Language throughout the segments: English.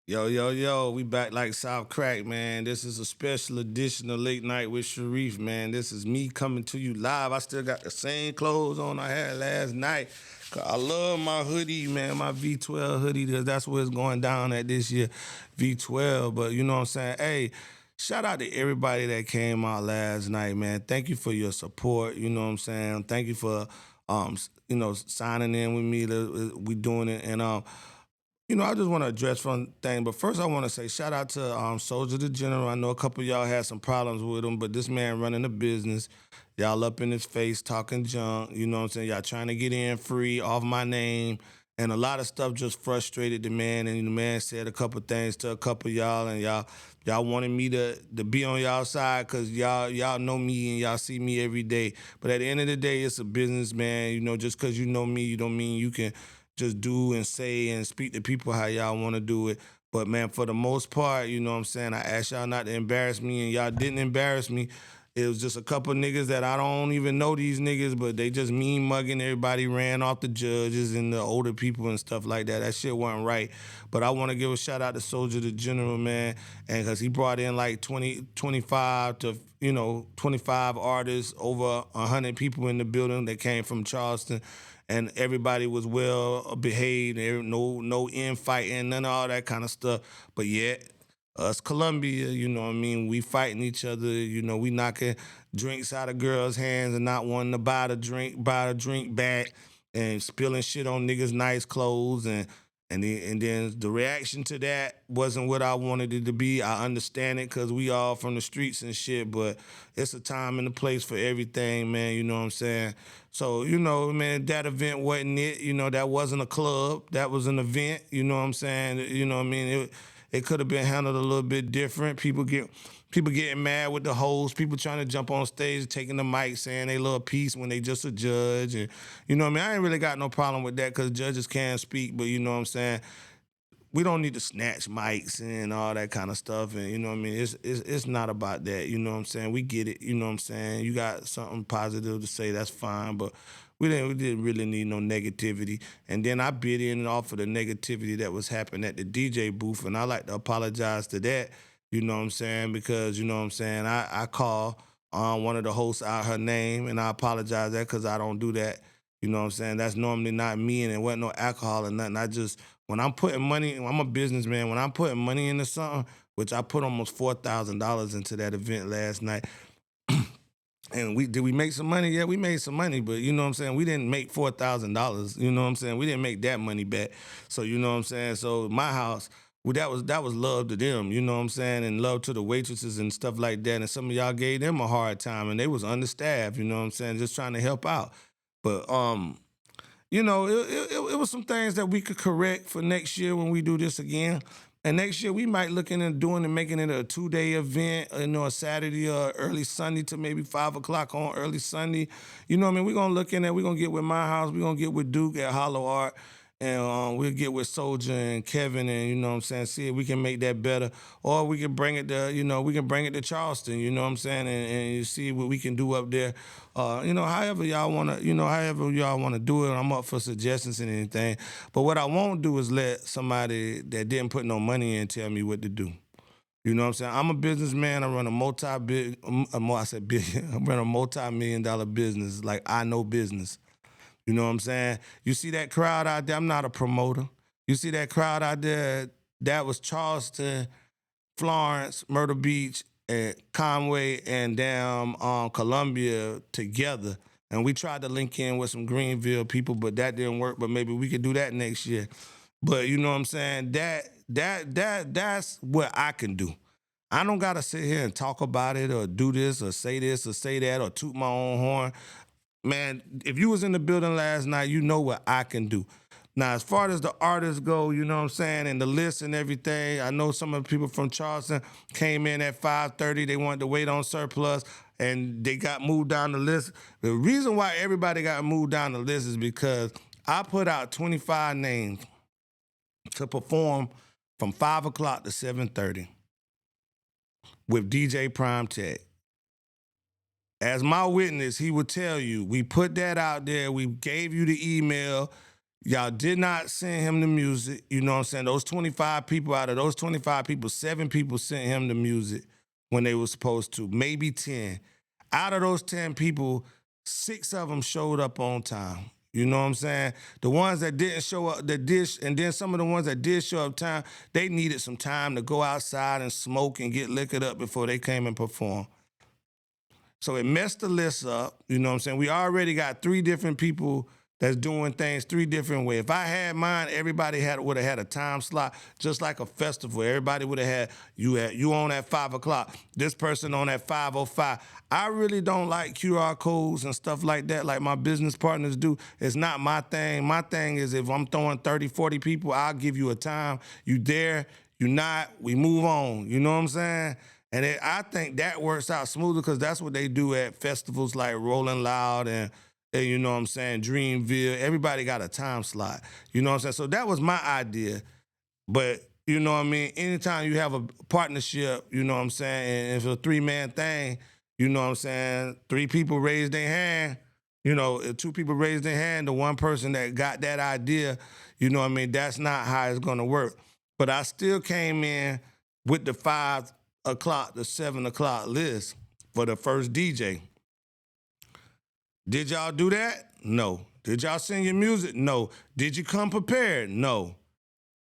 Yo, yo, yo, we back like South Crack, man. This is a special edition of Late Night with Sharif, man. This is me coming to you live. I still got the same clothes on I had last night. 'Cause I love my hoodie, man, my V12 hoodie. That's where it's going down at this year, V12. But you know what I'm saying? Hey, shout out to everybody that came out last night, man. Thank you for your support. You know what I'm saying? Thank you for signing in with me. We doing it. And I just want to address one thing, but first I want to say shout out to Soldier the General. I know a couple of y'all had some problems with him, but this man running a business, y'all up in his face talking junk. You know what I'm saying? Y'all trying to get in free off my name, and a lot of stuff just frustrated the man. And the man said a couple things to a couple of y'all, and y'all wanted me to be on y'all side because y'all know me and y'all see me every day. But at the end of the day, it's a business, man. You know, just because you know me, you don't mean you can just do and say and speak to people how y'all want to do it. But man, for the most part, you know what I'm saying? I asked y'all not to embarrass me and y'all didn't embarrass me. It was just a couple niggas that I don't even know these niggas, but they just mean mugging. Everybody ran off the judges and the older people and stuff like that. That shit wasn't right. But I want to give a shout out to Soldier the General, man, and because he brought in like 20, 25 to, 25 artists, over 100 people in the building that came from Charleston, and everybody was well behaved. No infighting, none of all that kind of stuff. But yet, us Columbia, you know what I mean, we fighting each other. You know, we knocking drinks out of girls' hands and not wanting to buy the drink back, and spilling shit on niggas' nice clothes, and then the reaction to that wasn't what I wanted it to be. I understand it because we all from the streets and shit, but it's a time and a place for everything, man. You know what I'm saying? So, man, that event wasn't it. That wasn't a club. That was an event. You know what I'm saying? You know what I mean? It could have been handled a little bit different. People getting mad with the host, people trying to jump on stage, taking the mic, saying they little piece when they just a judge. And you know what I mean? I ain't really got no problem with that because judges can speak, but you know what I'm saying? We don't need to snatch mics and all that kind of stuff. And you know what I mean? It's not about that. You know what I'm saying? We get it. You know what I'm saying? You got something positive to say, that's fine. But we didn't really need no negativity. And then I bit in off of the negativity that was happening at the DJ booth, and I like to apologize to that. You know what I'm saying? Because you know what I'm saying. I call one of the hosts out her name, and I apologize that because I don't do that. You know what I'm saying? That's normally not me, and it wasn't no alcohol or nothing. I just when I'm putting money, I'm a businessman. When I'm putting money into something, which I put almost $4,000 into that event last night, and we make some money? Yeah, we made some money, but you know what I'm saying? We didn't make $4,000. You know what I'm saying? We didn't make that money back. So you know what I'm saying? So my house, well, that was love to them, you know what I'm saying, and love to the waitresses and stuff like that. And some of y'all gave them a hard time, and they was understaffed, you know what I'm saying, just trying to help out. But it was some things that we could correct for next year when we do this again. And next year we might look into doing and making it a 2-day event, a Saturday or early Sunday to maybe 5 o'clock on early Sunday. You know what I mean? We're gonna look in there, we're gonna get with my house, we're gonna get with Duke at Hollow Art, and we'll get with Soldier and Kevin, and you know what I'm saying, see if we can make that better. Or we can bring it to, we can bring it to Charleston, you know what I'm saying, and you see what we can do up there. However y'all wanna do it, I'm up for suggestions and anything. But what I won't do is let somebody that didn't put no money in tell me what to do. You know what I'm saying? I'm a businessman. I run a I said billion. I run a multi-million-dollar business. Like I know business. You know what I'm saying? You see that crowd out there? I'm not a promoter. You see that crowd out there? That was Charleston, Florence, Myrtle Beach, and Conway, and damn Columbia together. And we tried to link in with some Greenville people, but that didn't work. But maybe we could do that next year. But you know what I'm saying? That's what I can do. I don't gotta sit here and talk about it or do this or say that or toot my own horn. Man, if you was in the building last night, you know what I can do. Now, as far as the artists go, you know what I'm saying, and the list and everything, I know some of the people from Charleston came in at 5:30. They wanted to wait on surplus, and they got moved down the list. The reason why everybody got moved down the list is because I put out 25 names to perform from 5 o'clock to 7:30 with DJ Prime Tech. As my witness, he would tell you, we put that out there, we gave you the email. Y'all did not send him the music. You know what I'm saying? Those 25 people, out of those 25 people, 7 people sent him the music when they were supposed to, maybe 10. Out of those 10 people, 6 of them showed up on time. You know what I'm saying? The ones that didn't show up, that did, and then some of the ones that did show up time, they needed some time to go outside and smoke and get liquored up before they came and performed. So it messed the list up. You know what I'm saying? We already got 3 different people that's doing things 3 different ways. If I had mine, everybody would have had a time slot, just like a festival. Everybody would have had you on at 5 o'clock, this person on at 5:05. I really don't like QR codes and stuff like that, like my business partners do. It's not my thing. My thing is if I'm throwing 30, 40 people, I'll give you a time. You there, you not, we move on. You know what I'm saying? And I think that works out smoother because that's what they do at festivals like Rolling Loud and you know what I'm saying, Dreamville. Everybody got a time slot. You know what I'm saying? So that was my idea. But you know what I mean? Anytime you have a partnership, you know what I'm saying, and it's a 3-man thing, you know what I'm saying, 3 people raise their hand, you know, if 2 people raise their hand, the one person that got that idea, you know what I mean, that's not how it's gonna work. But I still came in with the 5 o'clock to 7 o'clock list for the first DJ. Did y'all do that? No. Did y'all sing your music? No. Did you come prepared? No.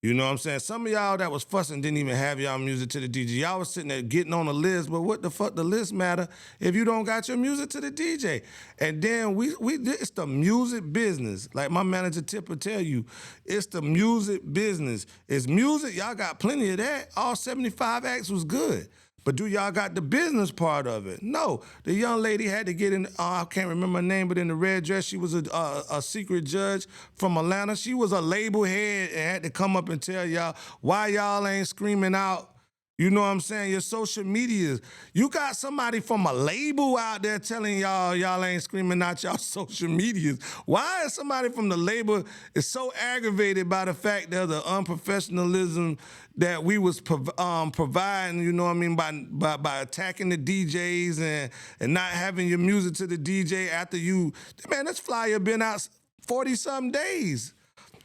You know what I'm saying? Some of y'all that was fussing didn't even have y'all music to the DJ. Y'all was sitting there getting on the list, but what the fuck the list matter if you don't got your music to the DJ? And then it's the music business. Like my manager Tip will tell you, it's the music business. It's music, y'all got plenty of that. All 75 acts was good. But do y'all got the business part of it? No. The young lady had to get in, I can't remember her name, but in the red dress, she was a secret judge from Atlanta. She was a label head and had to come up and tell y'all why y'all ain't screaming out. You know what I'm saying? Your social medias. You got somebody from a label out there telling y'all ain't screaming out y'all social medias. Why is somebody from the label is so aggravated by the fact that the unprofessionalism that we was providing, you know what I mean, by attacking the DJs and not having your music to the DJ after you, man, this flyer been out 40-something days.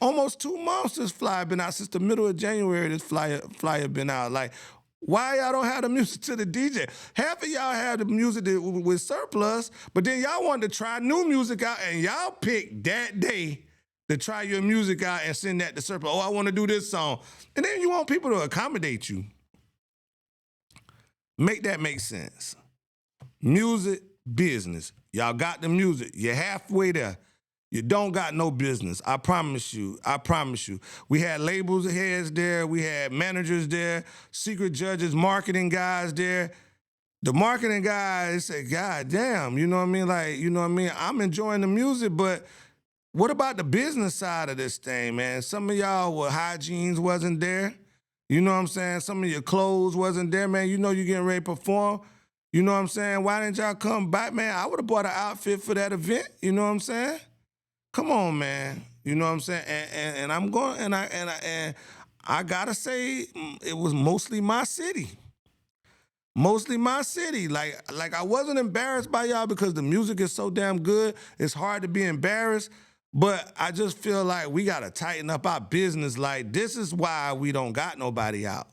Almost 2 months this flyer been out. Since the middle of January, this flyer been out. Like, why y'all don't have the music to the DJ? Half of y'all have the music with surplus, but then y'all wanted to try new music out, and y'all picked that day to try your music out and send that to surplus. Oh, I want to do this song. And then you want people to accommodate you. Make that make sense. Music, business. Y'all got the music. You're halfway there. You don't got no business. I promise you. I promise you. We had labels heads there. We had managers there, secret judges, marketing guys there. The marketing guys said, God damn, you know what I mean? Like, you know what I mean? I'm enjoying the music, but what about the business side of this thing, man? Some of y'all with hygienes wasn't there. You know what I'm saying? Some of your clothes wasn't there, man. You know you getting ready to perform. You know what I'm saying? Why didn't y'all come back, man? I would have bought an outfit for that event. You know what I'm saying? Come on, man. You know what I'm saying? And I'm going and I gotta say it was mostly my city. Mostly my city. Like I wasn't embarrassed by y'all because the music is so damn good. It's hard to be embarrassed. But I just feel like we gotta tighten up our business. Like this is why we don't got nobody out.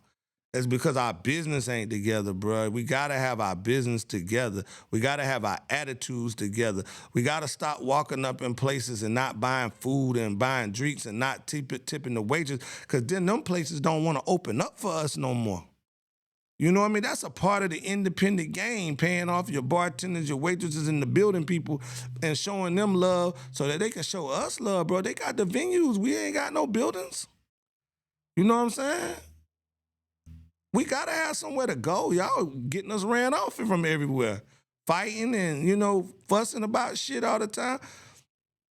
It's because our business ain't together, bro. We gotta have our business together. We gotta have our attitudes together. We gotta stop walking up in places and not buying food and buying drinks and not tipping the waiters, because then them places don't want to open up for us no more. You know what I mean? That's a part of the independent game, paying off your bartenders, your waitresses, and the building people and showing them love so that they can show us love, bro. They got the venues. We ain't got no buildings. You know what I'm saying? We gotta have somewhere to go. Y'all getting us ran off from everywhere. Fighting and, you know, fussing about shit all the time.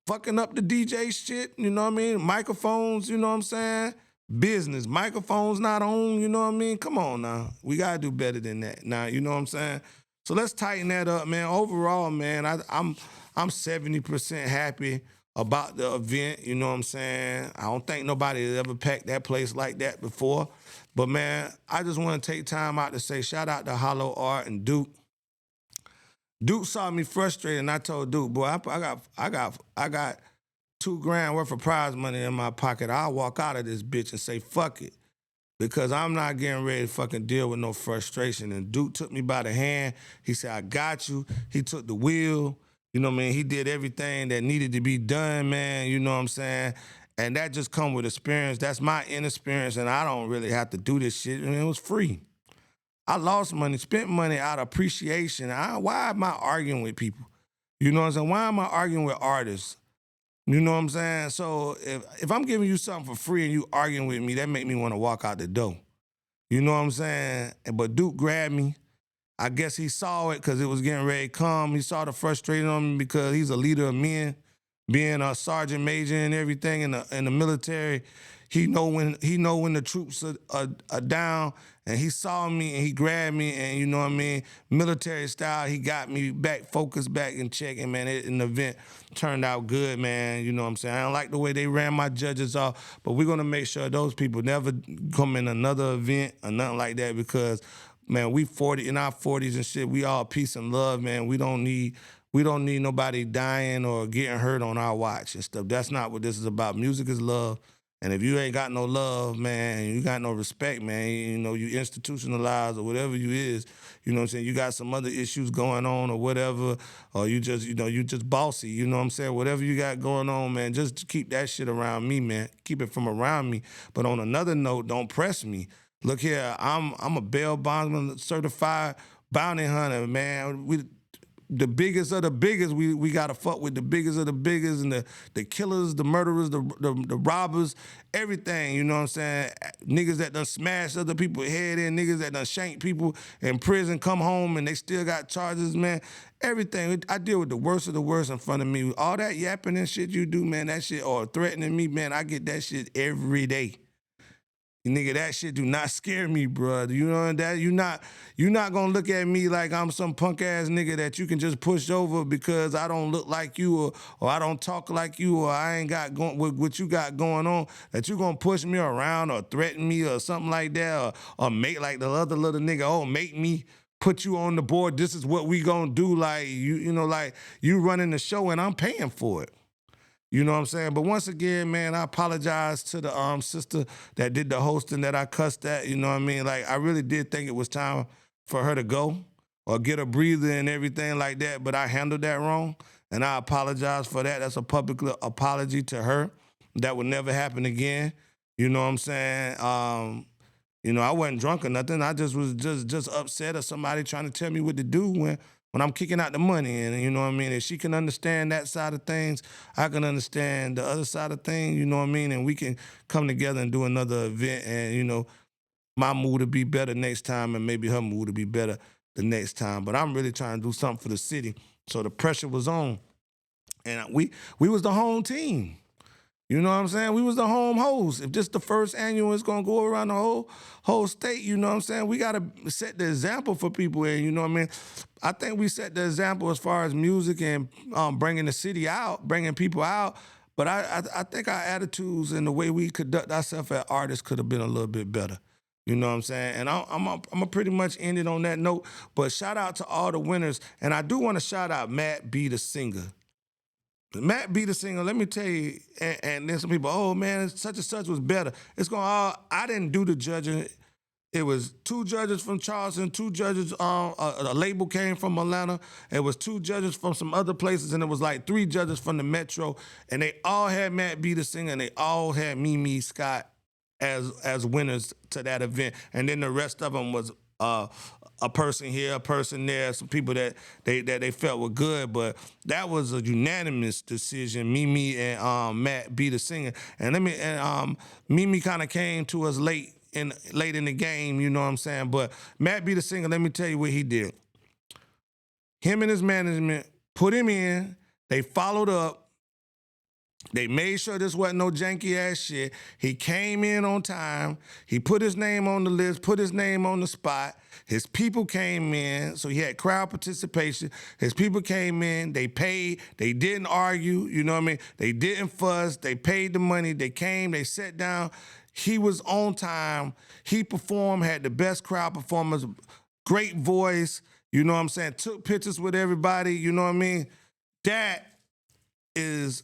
Fucking up the DJ shit, you know what I mean? Microphones, you know what I'm saying? Business. Microphones not on, you know what I mean? Come on now. We gotta do better than that. Now, you know what I'm saying? So let's tighten that up, man. Overall, man, I'm 70% happy about the event, you know what I'm saying? I don't think nobody has ever packed that place like that before. But man, I just want to take time out to say shout out to Hollow Art and Duke. Duke saw me frustrated, and I told Duke, boy, I got $2,000 worth of prize money in my pocket, I'll walk out of this bitch and say, fuck it. Because I'm not getting ready to fucking deal with no frustration. And Duke took me by the hand. He said, I got you. He took the wheel. You know what I mean? He did everything that needed to be done, man. You know what I'm saying? And that just come with experience. That's my inexperience, and I don't really have to do this shit. And it was free. I lost money, spent money out of appreciation. Why am I arguing with people? You know what I'm saying? Why am I arguing with artists? You know what I'm saying? So if I'm giving you something for free and you arguing with me, that make me want to walk out the door. You know what I'm saying? But Duke grabbed me. I guess he saw it because it was getting ready to come. He saw the frustration on me because he's a leader of men, being a sergeant major and everything in the military. He know when the troops are down, and he saw me and he grabbed me, and you know what I mean, military style. He got me back, focused back in check, and man, an event turned out good, man. You know what I'm saying? I don't like the way they ran my judges off, but we're gonna make sure those people never come in another event or nothing like that because, man, we 40 in our 40s and shit. We all peace and love, man. We don't need nobody dying or getting hurt on our watch and stuff. That's not what this is about. Music is love. And if you ain't got no love, man, and you got no respect, man, you know, you institutionalized or whatever you is, you know what I'm saying, you got some other issues going on or whatever, or you just, you know, you just bossy, you know what I'm saying? Whatever you got going on, man, just keep that shit around me, man. Keep it from around me. But on another note, don't press me. Look here, I'm a bail bondsman, certified bounty hunter, man. The biggest of the biggest, we gotta fuck with the biggest of the biggest, and the killers, the murderers, the robbers, everything, you know what I'm saying? Niggas that done smashed other people's head in, niggas that done shanked people in prison, come home and they still got charges, man. Everything. I deal with the worst of the worst in front of me. All that yapping and shit you do, man, that shit, or threatening me, man, I get that shit every day. Nigga, that shit do not scare me, bro. You know that you not gonna look at me like I'm some punk ass nigga that you can just push over because I don't look like you or I don't talk like you or I ain't got what you got going on. That you gonna push me around or threaten me or something like that or make like the other little nigga. Oh, make me put you on the board. This is what we gonna do. Like you know, like you running the show and I'm paying for it. You know what I'm saying? But once again, man, I apologize to the sister that did the hosting that I cussed at. You know what I mean? Like, I really did think it was time for her to go or get a breather and everything like that, but I handled that wrong, and I apologize for that. That's a public apology to her. That would never happen again. You know what I'm saying? You know, I wasn't drunk or nothing. I just was just upset at somebody trying to tell me what to do when I'm kicking out the money. And you know what I mean? If she can understand that side of things, I can understand the other side of things, you know what I mean? And we can come together and do another event, and, you know, my mood will be better next time and maybe her mood will be better the next time. But I'm really trying to do something for the city. So the pressure was on. And we was the home team. You know what I'm saying? We was the home host. If this the first annual, it's gonna go around the whole state. You know what I'm saying? We gotta set the example for people, and you know what I mean. I think we set the example as far as music and bringing the city out, bringing people out. But I think our attitudes and the way we conduct ourselves as artists could have been a little bit better. You know what I'm saying? And I'm a pretty much end it on that note. But shout out to all the winners, and I do want to shout out Matt B, the singer. Matt B the singer, let me tell you, and then some people, oh man, such and such was better. It's going, I didn't do the judging. It was two judges from Charleston, two judges, a label came from Atlanta. It was two judges from some other places, and it was like three judges from the Metro, and they all had Matt B the singer, and they all had Mimi Scott as winners to that event. And then the rest of them was a person here, a person there, some people that they felt were good, but that was a unanimous decision. Mimi and Matt B the singer, and Mimi kind of came to us late in the game, you know what I'm saying? But Matt B the singer, let me tell you what he did. Him and his management put him in. They followed up. They made sure this wasn't no janky ass shit. He came in on time. He put his name on the list, put his name on the spot. His people came in, so he had crowd participation. His people came in, they paid, they didn't argue, you know what I mean? They didn't fuss, they paid the money, they came, they sat down. He was on time. He performed, had the best crowd performance, great voice, you know what I'm saying? Took pictures with everybody, you know what I mean? That is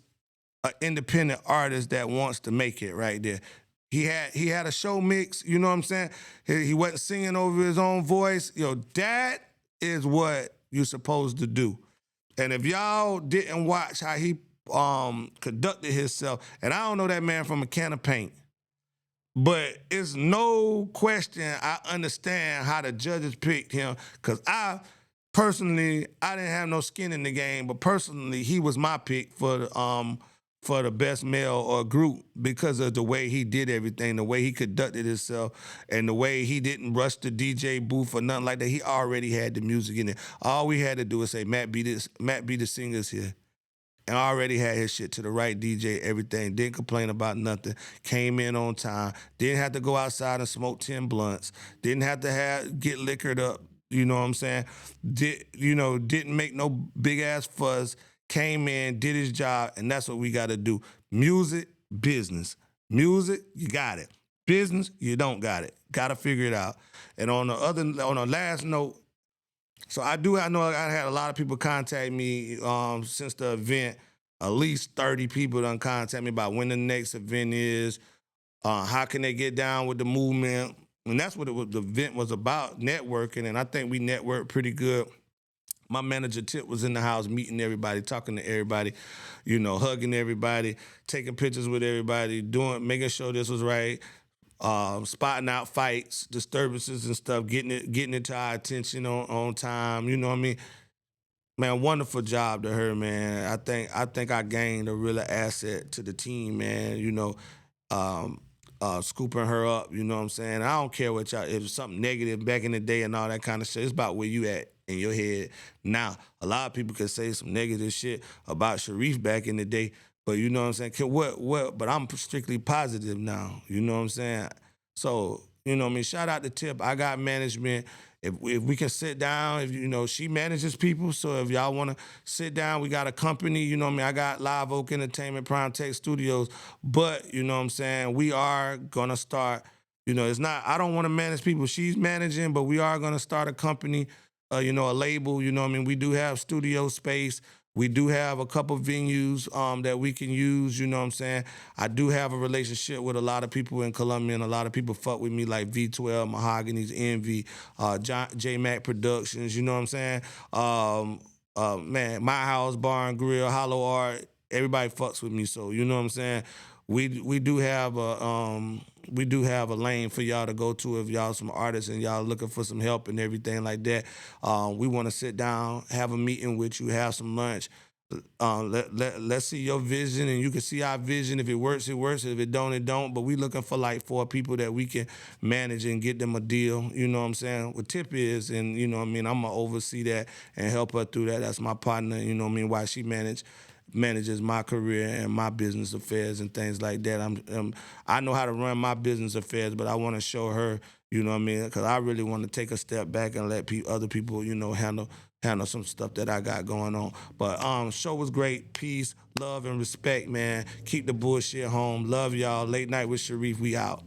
an independent artist that wants to make it right there. He had a show mix, you know what I'm saying? He wasn't singing over his own voice. That is what you're supposed to do. And if y'all didn't watch how he conducted himself, and I don't know that man from a can of paint, but it's no question I understand how the judges picked him because I didn't have no skin in the game, but personally he was my pick for the best male or group because of the way he did everything, the way he conducted himself, and the way he didn't rush the DJ booth or nothing like that. He already had the music in it. All we had to do is say, Matt be the singers here, and already had his shit to the right DJ, everything. Didn't complain about nothing. Came in on time. Didn't have to go outside and smoke 10 blunts. Didn't have to get liquored up. You know what I'm saying? Didn't make no big ass fuss. Came in, did his job, and that's what we got to do. Music, business. Music, you got it. Business, you don't got it. Got to figure it out. And on the last note, so I know I had a lot of people contact me since the event. At least 30 people done contact me about when the next event is, how can they get down with the movement. And that's what the event was about, networking. And I think we networked pretty good. My manager Tip was in the house meeting everybody, talking to everybody, hugging everybody, taking pictures with everybody, making sure this was right, spotting out fights, disturbances and stuff, getting it to our attention on time. You know what I mean? Man, wonderful job to her, man. I think I gained a real asset to the team, man. Um, scooping her up. You know what I'm saying? I don't care what y'all. If it's something negative back in the day and all that kind of shit, it's about where you at in your head now. A lot of people could say some negative shit about Sharif back in the day, but you know what I'm saying? What? But I'm strictly positive now. You know what I'm saying? So what I mean. Shout out to Tip. I got management. If we can sit down, she manages people. So if y'all want to sit down, we got a company. You know what I mean? I got Live Oak Entertainment, Prime Tech Studios. But you know what I'm saying? We are gonna start. It's not. I don't want to manage people. She's managing, but we are gonna start a company. A label. You know what I mean? We do have studio space. We do have a couple venues that we can use, you know what I'm saying? I do have a relationship with a lot of people in Columbia, and a lot of people fuck with me like V12, Mahogany's, Envy, J-Mac Productions, you know what I'm saying? Man, My House Bar and Grill, Hollow Art, everybody fucks with me, so you know what I'm saying? We do have a lane for y'all to go to if y'all some artists and y'all looking for some help and everything like that. We want to sit down, have a meeting with you, have some lunch. Let's see your vision, and you can see our vision. If it works, it works. If it don't, it don't. But we looking for like 4 people that we can manage and get them a deal. You know what I'm saying? What Tip is, and you know what I mean. I'm gonna oversee that and help her through that. That's my partner. You know what I mean? While she manages my career and my business affairs and things like that. I know how to run my business affairs, but I want to show her, you know what I mean? Because I really want to take a step back and let other people, handle some stuff that I got going on. But show was great. Peace, love, and respect, man. Keep the bullshit home. Love y'all. Late Night with Sharif. We out.